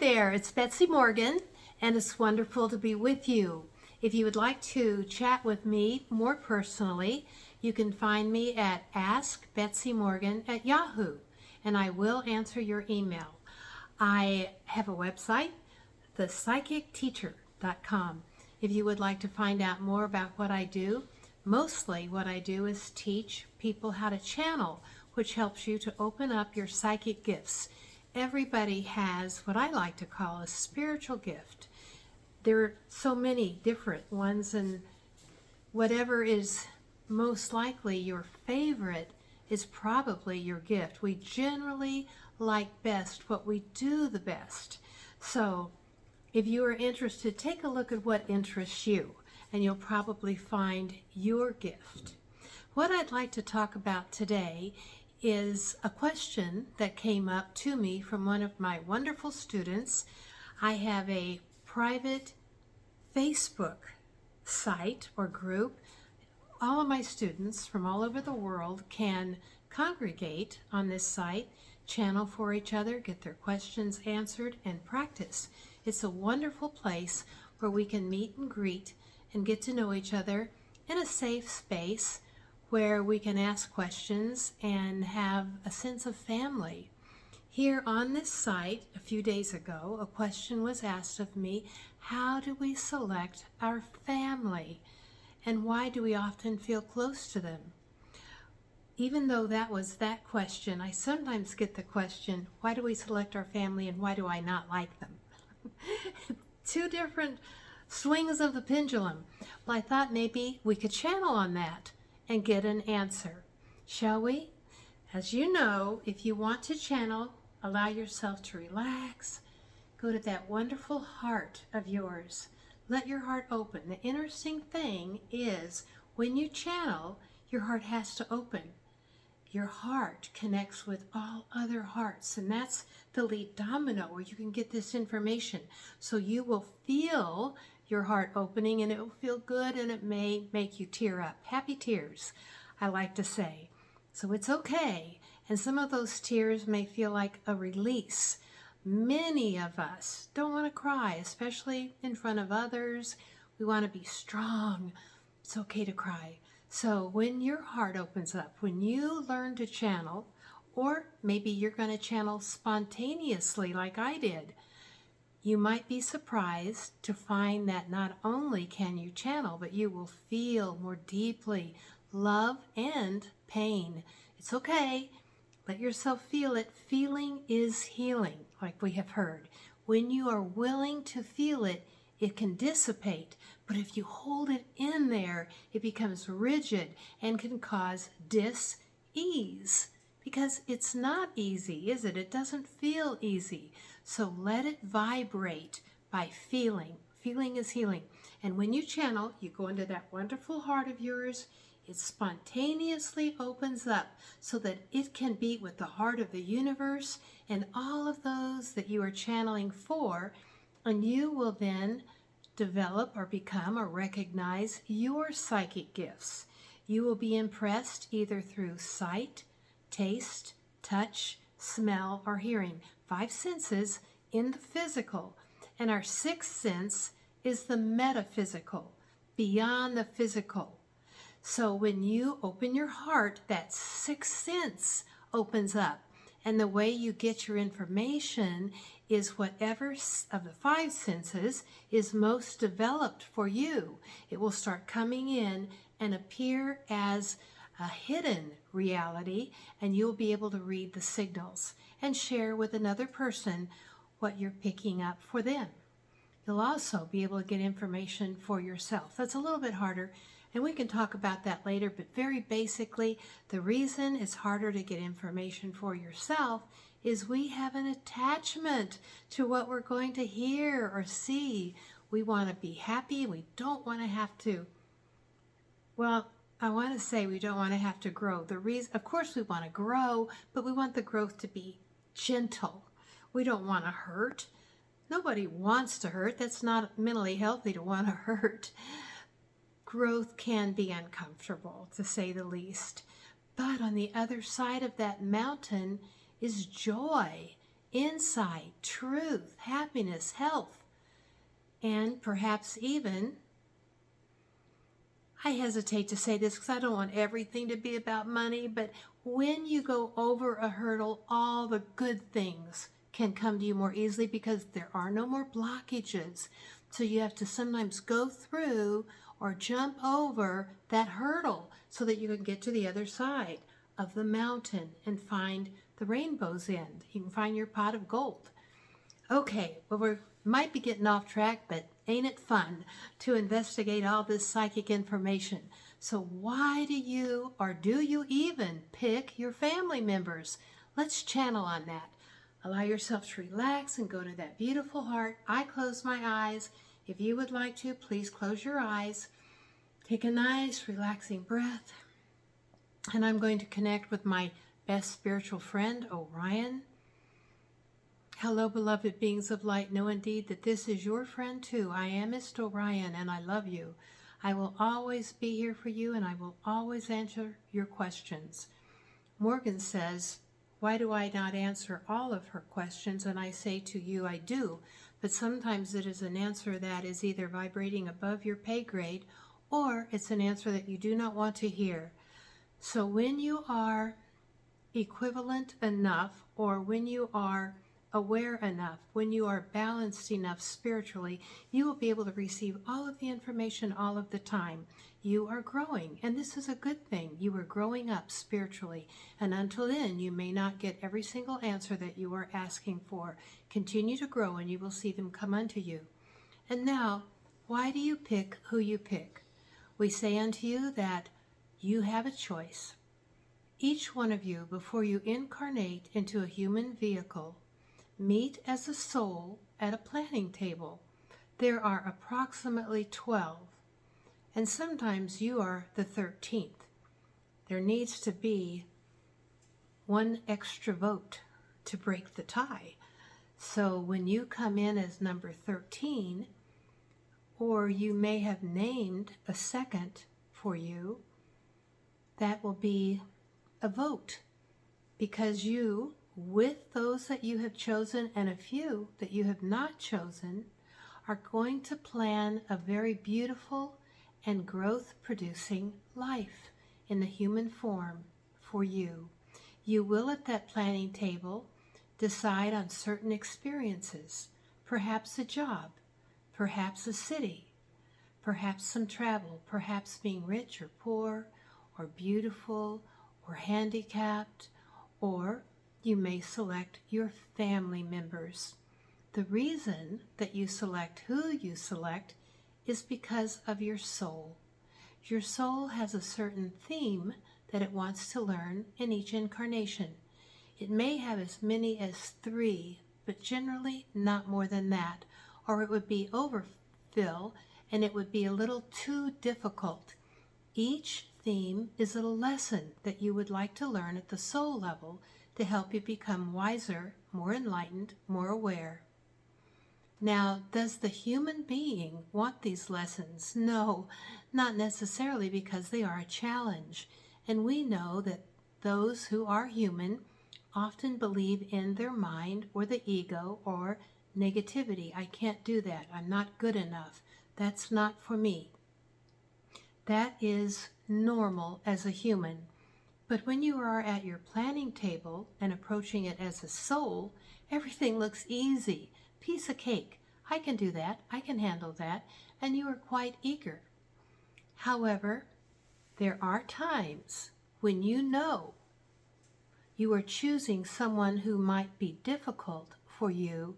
there, it's Betsy-Morgan, and it's wonderful to be with you. If you would like to chat with me more personally, you can find me at askbetsymorgan@yahoo, and I will answer your email. I have a website, thepsychicteacher.com. If you would like to find out more about what I do, mostly what I do is teach people how to channel, which helps you to open up your psychic gifts. Everybody has what I like to call a spiritual gift. There are so many different ones, and whatever is most likely your favorite is probably your gift. We generally like best what we do the best. So if you are interested, take a look at what interests you, and you'll probably find your gift. What I'd like to talk about today is a question that came up to me from one of my wonderful students. I have a private Facebook site or group. All of my students from all over the world can congregate on this site, channel for each other, get their questions answered, and practice. It's a wonderful place where we can meet and greet and get to know each other in a safe space where we can ask questions and have a sense of family. Here on this site, a few days ago, a question was asked of me: how do we select our family? And why do we often feel close to them? Even though that was that question, I sometimes get the question, why do we select our family and why do I not like them? Two different swings of the pendulum. Well, I thought maybe we could channel on that and get an answer. Shall we? As you know, if you want to channel, allow yourself to relax. Go to that wonderful heart of yours. Let your heart open. The interesting thing is when you channel, your heart has to open. Your heart connects with all other hearts, and that's the lead domino where you can get this information. So you will feel your heart opening, and it will feel good, and it may make you tear up. Happy tears, I like to say. So it's okay. And some of those tears may feel like a release. Many of us don't want to cry, especially in front of others. We want to be strong. It's okay to cry. So when your heart opens up, when you learn to channel, or maybe you're going to channel spontaneously like I did, you might be surprised to find that not only can you channel, but you will feel more deeply love and pain. It's okay. Let yourself feel it. Feeling is healing, like we have heard. When you are willing to feel it, it can dissipate. But if you hold it in there, it becomes rigid and can cause dis-ease. Because it's not easy, is it? It doesn't feel easy. So let it vibrate by feeling. Feeling is healing. And when you channel, you go into that wonderful heart of yours. It spontaneously opens up so that it can beat with the heart of the universe and all of those that you are channeling for. And you will then develop or become or recognize your psychic gifts. You will be impressed either through sight, taste, touch, smell, or hearing. 5 senses in the physical. And our 6th sense is the metaphysical, beyond the physical. So when you open your heart, that 6th sense opens up. And the way you get your information is whatever of the 5 senses is most developed for you. It will start coming in and appear as a hidden reality, and you'll be able to read the signals and share with another person what you're picking up for them. You'll also be able to get information for yourself. That's a little bit harder, and we can talk about that later, but very basically, the reason it's harder to get information for yourself is we have an attachment to what we're going to hear or see. We want to be happy. We don't want to have to, well, I want to say we don't want to have to grow. The reason, of course we want to grow, but we want the growth to be gentle. We don't want to hurt. Nobody wants to hurt. That's not mentally healthy to want to hurt. Growth can be uncomfortable, to say the least. But on the other side of that mountain is joy insight, truth, happiness, health, and perhaps even, I hesitate to say this because I don't want everything to be about money, but when you go over a hurdle, all the good things can come to you more easily because there are no more blockages. So you have to sometimes go through or jump over that hurdle so that you can get to the other side of the mountain and find the rainbow's end. You can find your pot of gold. Okay, well, we might be getting off track, but ain't it fun to investigate all this psychic information? So why do you, or do you even, pick your family members? Let's channel on that. Allow yourself to relax and go to that beautiful heart. I close my eyes. If you would like to, please close your eyes. Take a nice, relaxing breath. And I'm going to connect with my best spiritual friend, Orion. Hello, beloved beings of light. Know indeed that this is your friend too. I am Mr. Orion, and I love you. I will always be here for you, and I will always answer your questions. Morgan says, why do I not answer all of her questions? And I say to you, I do. But sometimes it is an answer that is either vibrating above your pay grade, or it's an answer that you do not want to hear. So when you are equivalent enough, or when you are aware enough, when you are balanced enough spiritually, you will be able to receive all of the information all of the time. You are growing, and this is a good thing. You are growing up spiritually, and until then, you may not get every single answer that you are asking for. Continue to grow, and you will see them come unto you. And now, why do you pick who you pick? We say unto you that you have a choice. Each one of you, before you incarnate into a human vehicle, meet as a soul at a planning table. There are approximately 12, and sometimes you are the 13th. There needs to be one extra vote to break the tie. So when you come in as number 13, or you may have named a second for you, that will be a vote, because you, with those that you have chosen and a few that you have not chosen, are going to plan a very beautiful and growth-producing life in the human form for you. You will, at that planning table, decide on certain experiences, perhaps a job, perhaps a city, perhaps some travel, perhaps being rich or poor, or beautiful, or handicapped, or you may select your family members. The reason that you select who you select is because of your soul. Your soul has a certain theme that it wants to learn in each incarnation. It may have as many as 3, but generally not more than that, or it would be overfill and it would be a little too difficult. Each theme is a lesson that you would like to learn at the soul level to help you become wiser, more enlightened, more aware. Now, does the human being want these lessons? No, not necessarily, because they are a challenge. And we know that those who are human often believe in their mind or the ego or negativity. I can't do that. I'm not good enough. That's not for me. That is normal as a human. But when you are at your planning table and approaching it as a soul, everything looks easy. Piece of cake. I can do that. I can handle that. And you are quite eager. However, there are times when you know you are choosing someone who might be difficult for you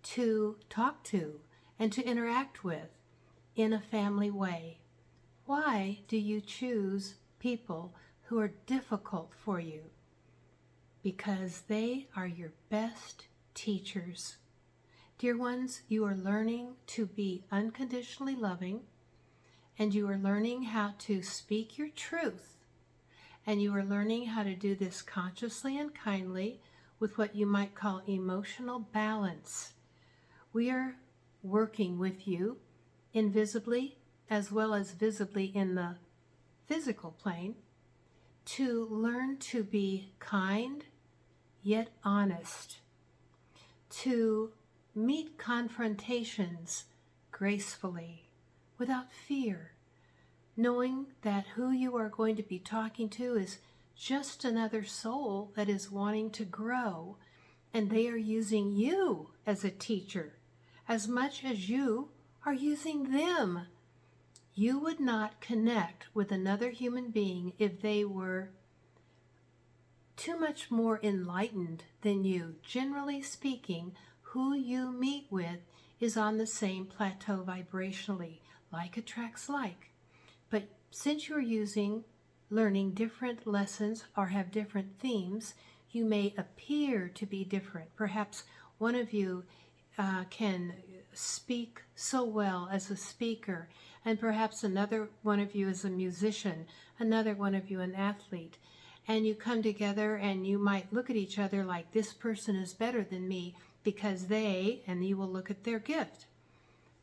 to talk to and to interact with in a family way. Why do you choose people who are difficult for you? Because they are your best teachers. Dear ones, you are learning to be unconditionally loving, and you are learning how to speak your truth, and you are learning how to do this consciously and kindly with what you might call emotional balance. We are working with you invisibly as well as visibly in the physical plane to learn to be kind yet honest, to meet confrontations gracefully, without fear, knowing that who you are going to be talking to is just another soul that is wanting to grow, and they are using you as a teacher as much as you are using them. You would not connect with another human being if they were too much more enlightened than you. Generally speaking, who you meet with is on the same plateau vibrationally. Like attracts like. But since you're learning different lessons or have different themes, you may appear to be different. Perhaps one of you can speak so well as a speaker, and perhaps another one of you is a musician, another one of you an athlete, and you come together and you might look at each other like, this person is better than me because and you will look at their gift.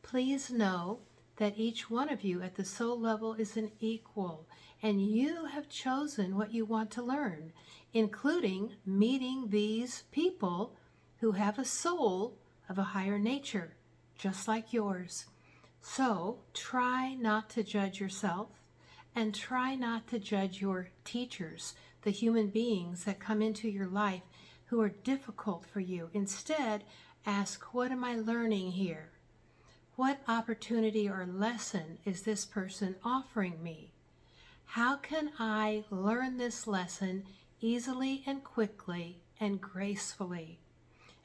Please know that each one of you at the soul level is an equal, and you have chosen what you want to learn, including meeting these people who have a soul of a higher nature, just like yours. So try not to judge yourself, and try not to judge your teachers, the human beings that come into your life who are difficult for you. Instead, ask, what am I learning here? What opportunity or lesson is this person offering me? How can I learn this lesson easily and quickly and gracefully?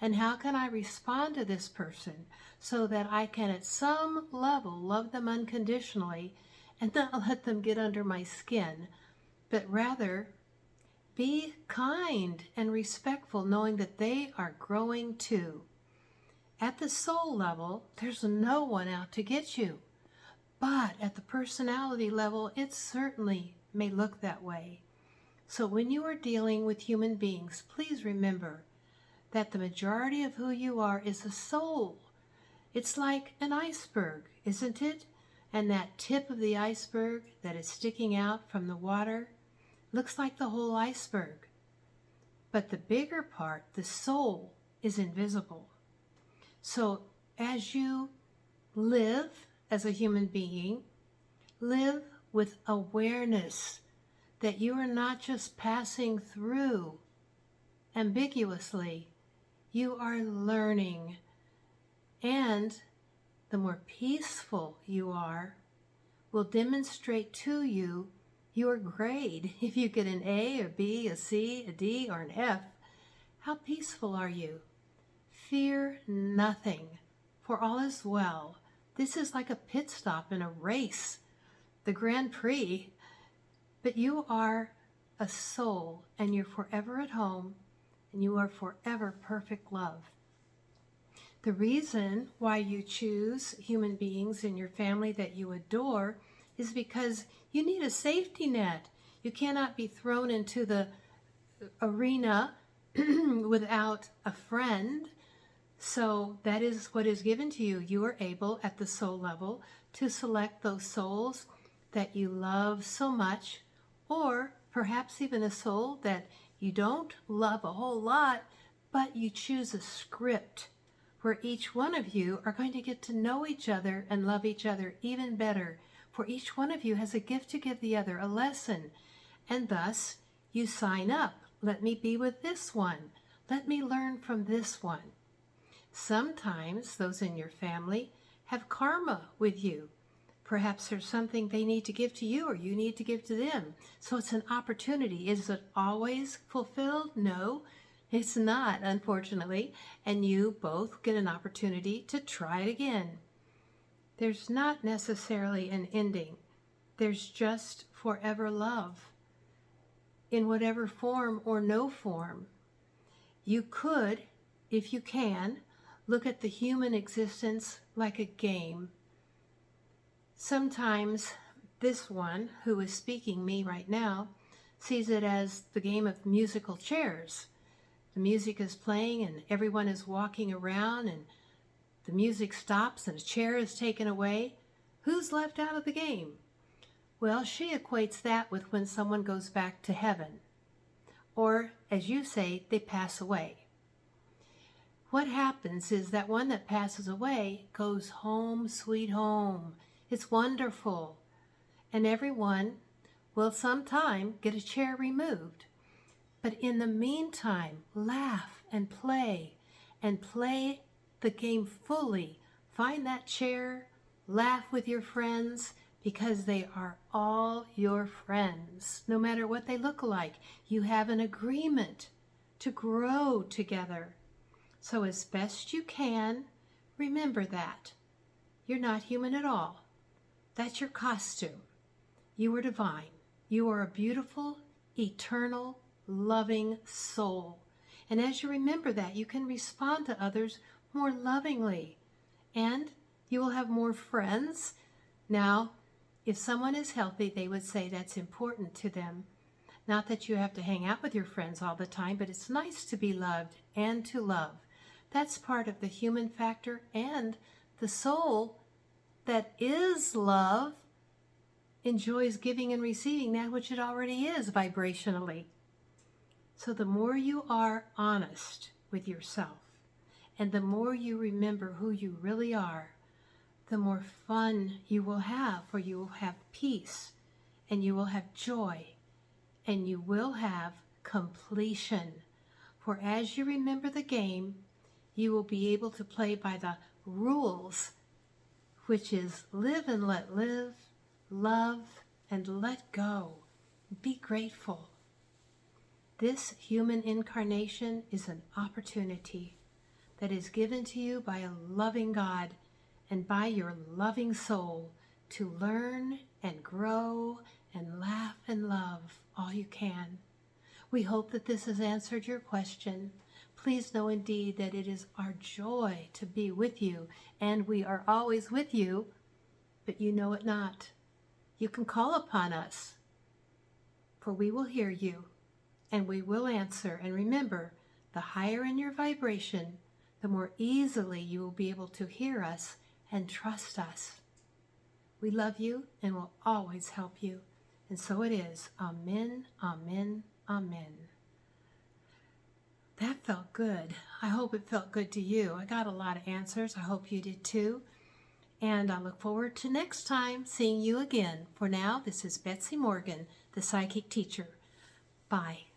And how can I respond to this person so that I can at some level love them unconditionally and not let them get under my skin, but rather be kind and respectful, knowing that they are growing too. At the soul level, there's no one out to get you. But at the personality level, it certainly may look that way. So when you are dealing with human beings, please remember that the majority of who you are is a soul. It's like an iceberg, isn't it? And that tip of the iceberg that is sticking out from the water looks like the whole iceberg. But the bigger part, the soul, is invisible. So as you live as a human being, live with awareness that you are not just passing through ambiguously, you are learning. And the more peaceful you are will demonstrate to you your grade. If you get an A, a B, a C, a D, or an F, how peaceful are you? Fear nothing, for all is well. This is like a pit stop in a race, the Grand Prix, but you are a soul, and you're forever at home, and you are forever perfect love. The reason why you choose human beings in your family that you adore is because you need a safety net. You cannot be thrown into the arena without a friend. So that is what is given to you. You are able at the soul level to select those souls that you love so much, or perhaps even a soul that you don't love a whole lot, but you choose a script where each one of you are going to get to know each other and love each other even better. For each one of you has a gift to give the other, a lesson. And thus, you sign up. Let me be with this one. Let me learn from this one. Sometimes those in your family have karma with you. Perhaps there's something they need to give to you or you need to give to them. So it's an opportunity. Is it always fulfilled? No, it's not, unfortunately. And you both get an opportunity to try it again. There's not necessarily an ending. There's just forever love in whatever form or no form. You could, if you can, look at the human existence like a game. Sometimes this one, who is speaking me right now, sees it as the game of musical chairs. The music is playing and everyone is walking around and the music stops and a chair is taken away. Who's left out of the game? Well, she equates that with when someone goes back to heaven. Or, as you say, they pass away. what happens is that one that passes away goes home, sweet home. It's wonderful. And everyone will sometime get a chair removed. But in the meantime, laugh and play the game fully. Find that chair, laugh with your friends, because they are all your friends. No matter what they look like, you have an agreement to grow together. So as best you can, remember that. You're not human at all. That's your costume. You are divine. You are a beautiful, eternal, loving soul. And as you remember that, you can respond to others more lovingly. And you will have more friends. Now, if someone is healthy, they would say that's important to them. Not that you have to hang out with your friends all the time, but it's nice to be loved and to love. That's part of the human factor, and the soul that is love enjoys giving and receiving that which it already is vibrationally. So the more you are honest with yourself, and the more you remember who you really are, the more fun you will have, for you will have peace, and you will have joy, and you will have completion. For as you remember the game, you will be able to play by the rules, which is live and let live, love and let go. Be grateful. This human incarnation is an opportunity that is given to you by a loving God and by your loving soul to learn and grow and laugh and love all you can. We hope that this has answered your question. Please know indeed that it is our joy to be with you, and we are always with you, but you know it not. You can call upon us, for we will hear you, and we will answer. And remember, the higher in your vibration, the more easily you will be able to hear us and trust us. We love you and will always help you. And so it is. Amen, amen, amen. That felt good. I hope it felt good to you. I got a lot of answers. I hope you did too. And I look forward to next time seeing you again. For now, this is Betsy-Morgan, the Psychic Teacher. Bye.